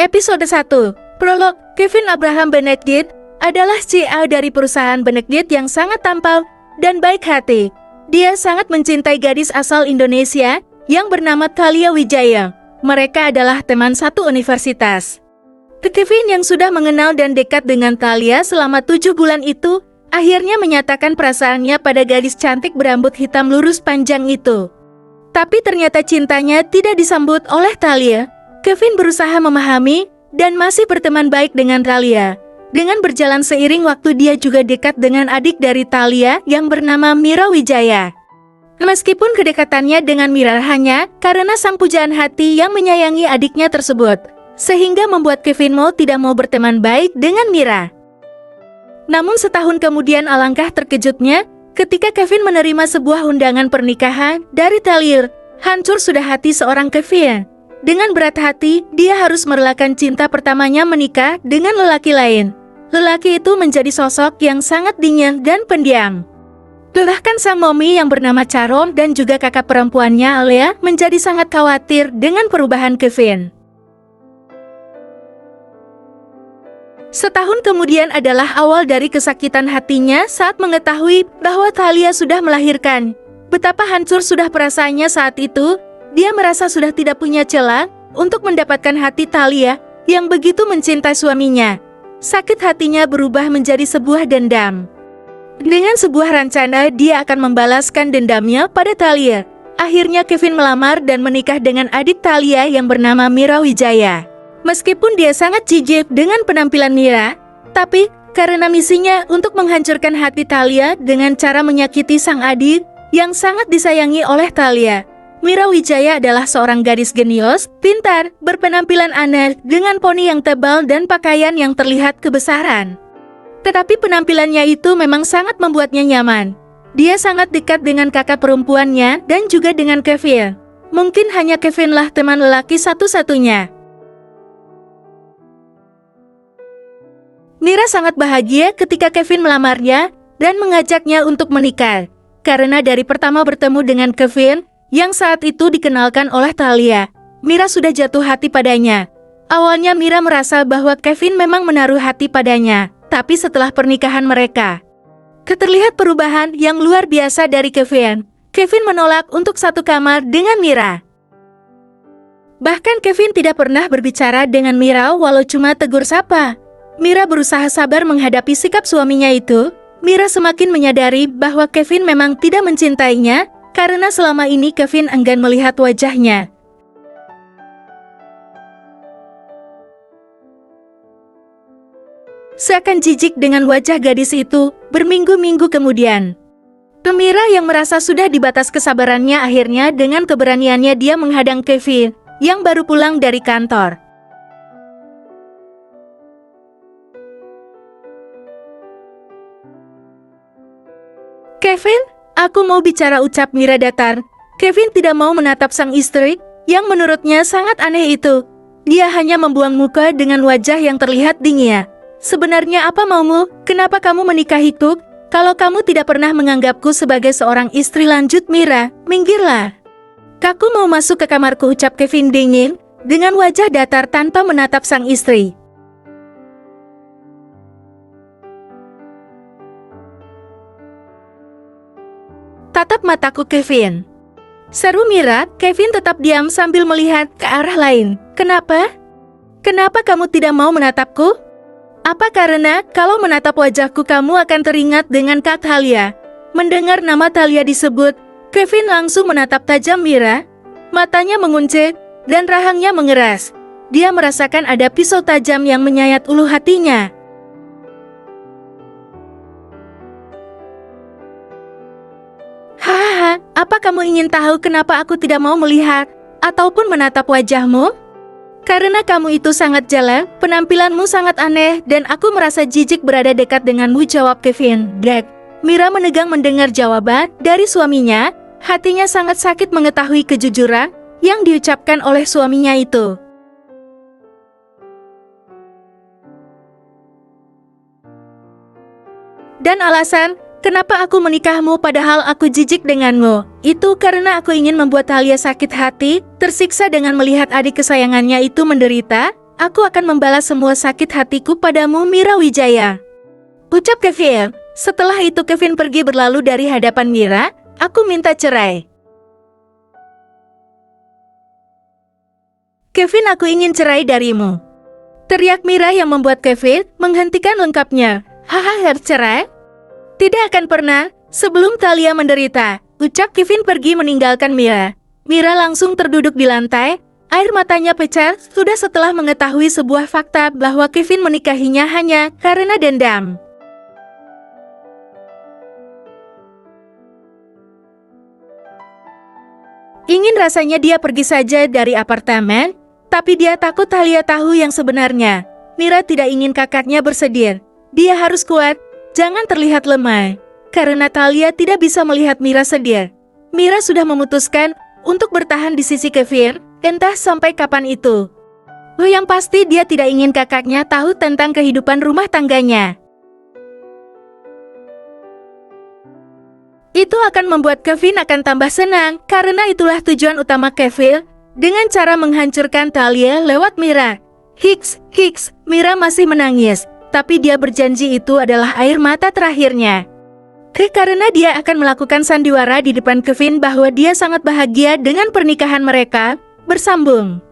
Episode 1. Prolog. Kevin Abraham Benedict adalah CEO dari perusahaan Benedict yang sangat tampan dan baik hati. Dia sangat mencintai gadis asal Indonesia yang bernama Thalia Wijaya. Mereka adalah teman satu universitas. Kevin yang sudah mengenal dan dekat dengan Thalia selama 7 bulan itu, akhirnya menyatakan perasaannya pada gadis cantik berambut hitam lurus panjang itu. Tapi ternyata cintanya tidak disambut oleh Thalia. Kevin berusaha memahami dan masih berteman baik dengan Thalia. Dengan berjalan seiring waktu, dia juga dekat dengan adik dari Thalia yang bernama Mira Wijaya. Meskipun kedekatannya dengan Mira hanya karena sang pujaan hati yang menyayangi adiknya tersebut, sehingga membuat Kevin tidak mau berteman baik dengan Mira. Namun setahun kemudian alangkah terkejutnya ketika Kevin menerima sebuah undangan pernikahan dari Thalia. Hancur sudah hati seorang Kevin. Dengan berat hati, dia harus merelakan cinta pertamanya menikah dengan lelaki lain. Lelaki itu menjadi sosok yang sangat dingin dan pendiam. Bahkan sang momi yang bernama Charon dan juga kakak perempuannya Alia menjadi sangat khawatir dengan perubahan Kevin. Setahun kemudian adalah awal dari kesakitan hatinya saat mengetahui bahwa Thalia sudah melahirkan. Betapa hancur sudah perasaannya saat itu. Dia merasa sudah tidak punya celah untuk mendapatkan hati Thalia yang begitu mencintai suaminya. Sakit hatinya berubah menjadi sebuah dendam. Dengan sebuah rencana, dia akan membalaskan dendamnya pada Thalia. Akhirnya Kevin melamar dan menikah dengan adik Thalia yang bernama Mira Wijaya. Meskipun dia sangat jijik dengan penampilan Mira, tapi karena misinya untuk menghancurkan hati Thalia dengan cara menyakiti sang adik yang sangat disayangi oleh Thalia. Mira Wijaya adalah seorang gadis genius, pintar, berpenampilan aneh, dengan poni yang tebal dan pakaian yang terlihat kebesaran. Tetapi penampilannya itu memang sangat membuatnya nyaman. Dia sangat dekat dengan kakak perempuannya dan juga dengan Kevin. Mungkin hanya Kevinlah teman lelaki satu-satunya. Mira sangat bahagia ketika Kevin melamarnya dan mengajaknya untuk menikah. Karena dari pertama bertemu dengan Kevin, yang saat itu dikenalkan oleh Thalia, Mira sudah jatuh hati padanya. Awalnya Mira merasa bahwa Kevin memang menaruh hati padanya, tapi setelah pernikahan mereka, terlihat perubahan yang luar biasa dari Kevin. Kevin menolak untuk satu kamar dengan Mira. Bahkan Kevin tidak pernah berbicara dengan Mira walau cuma tegur sapa. Mira berusaha sabar menghadapi sikap suaminya itu. Mira semakin menyadari bahwa Kevin memang tidak mencintainya, karena selama ini Kevin enggan melihat wajahnya. Seakan jijik dengan wajah gadis itu, berminggu-minggu kemudian. Mira yang merasa sudah di batas kesabarannya akhirnya dengan keberaniannya dia menghadang Kevin yang baru pulang dari kantor. Kevin, aku mau bicara, ucap Mira datar. Kevin tidak mau menatap sang istri yang menurutnya sangat aneh itu. Dia hanya membuang muka dengan wajah yang terlihat dingin. Sebenarnya apa maumu? Kenapa kamu menikahiku? Kalau kamu tidak pernah menganggapku sebagai seorang istri, lanjut Mira. Minggirlah. Aku mau masuk ke kamarku, ucap Kevin dingin dengan wajah datar tanpa menatap sang istri. Tatap mataku, Kevin, seru Mira. Kevin tetap diam sambil melihat ke arah lain. Kenapa? Kenapa kamu tidak mau menatapku? Apa karena kalau menatap wajahku kamu akan teringat dengan Kak Thalia? Mendengar nama Thalia disebut, Kevin langsung menatap tajam Mira. Matanya menguncit dan rahangnya mengeras. Dia merasakan ada pisau tajam yang menyayat ulu hatinya. Hahaha, apa kamu ingin tahu kenapa aku tidak mau melihat ataupun menatap wajahmu? Karena kamu itu sangat jelek, penampilanmu sangat aneh, dan aku merasa jijik berada dekat denganmu, jawab Kevin. Drag. Mira menegang mendengar jawaban dari suaminya. Hatinya sangat sakit mengetahui kejujuran yang diucapkan oleh suaminya itu. Dan alasan kenapa aku menikahmu padahal aku jijik denganmu, itu karena aku ingin membuat Thalia sakit hati, tersiksa dengan melihat adik kesayangannya itu menderita. Aku akan membalas semua sakit hatiku padamu, Mira Wijaya. Ucap Kevin. Setelah itu Kevin pergi berlalu dari hadapan Mira. Aku minta cerai. Kevin, aku ingin cerai darimu. Teriak Mira yang membuat Kevin menghentikan lengkapnya. Hahaha, cerai? Tidak akan pernah, sebelum Talia menderita. Ucap Kevin pergi meninggalkan Mira. Mira langsung terduduk di lantai. Air matanya pecah sudah setelah mengetahui sebuah fakta bahwa Kevin menikahinya hanya karena dendam. Ingin rasanya dia pergi saja dari apartemen, tapi dia takut Talia tahu yang sebenarnya. Mira tidak ingin kakaknya bersedih. Dia harus kuat, jangan terlihat lemah. Karena Talia tidak bisa melihat Mira sedih. Mira sudah memutuskan untuk bertahan di sisi Kevin, entah sampai kapan itu. Yang pasti dia tidak ingin kakaknya tahu tentang kehidupan rumah tangganya. Itu akan membuat Kevin akan tambah senang, karena itulah tujuan utama Kevin, dengan cara menghancurkan Talia lewat Mira. Hiks, Mira masih menangis, tapi dia berjanji itu adalah air mata terakhirnya. Karena dia akan melakukan sandiwara di depan Kevin bahwa dia sangat bahagia dengan pernikahan mereka, bersambung.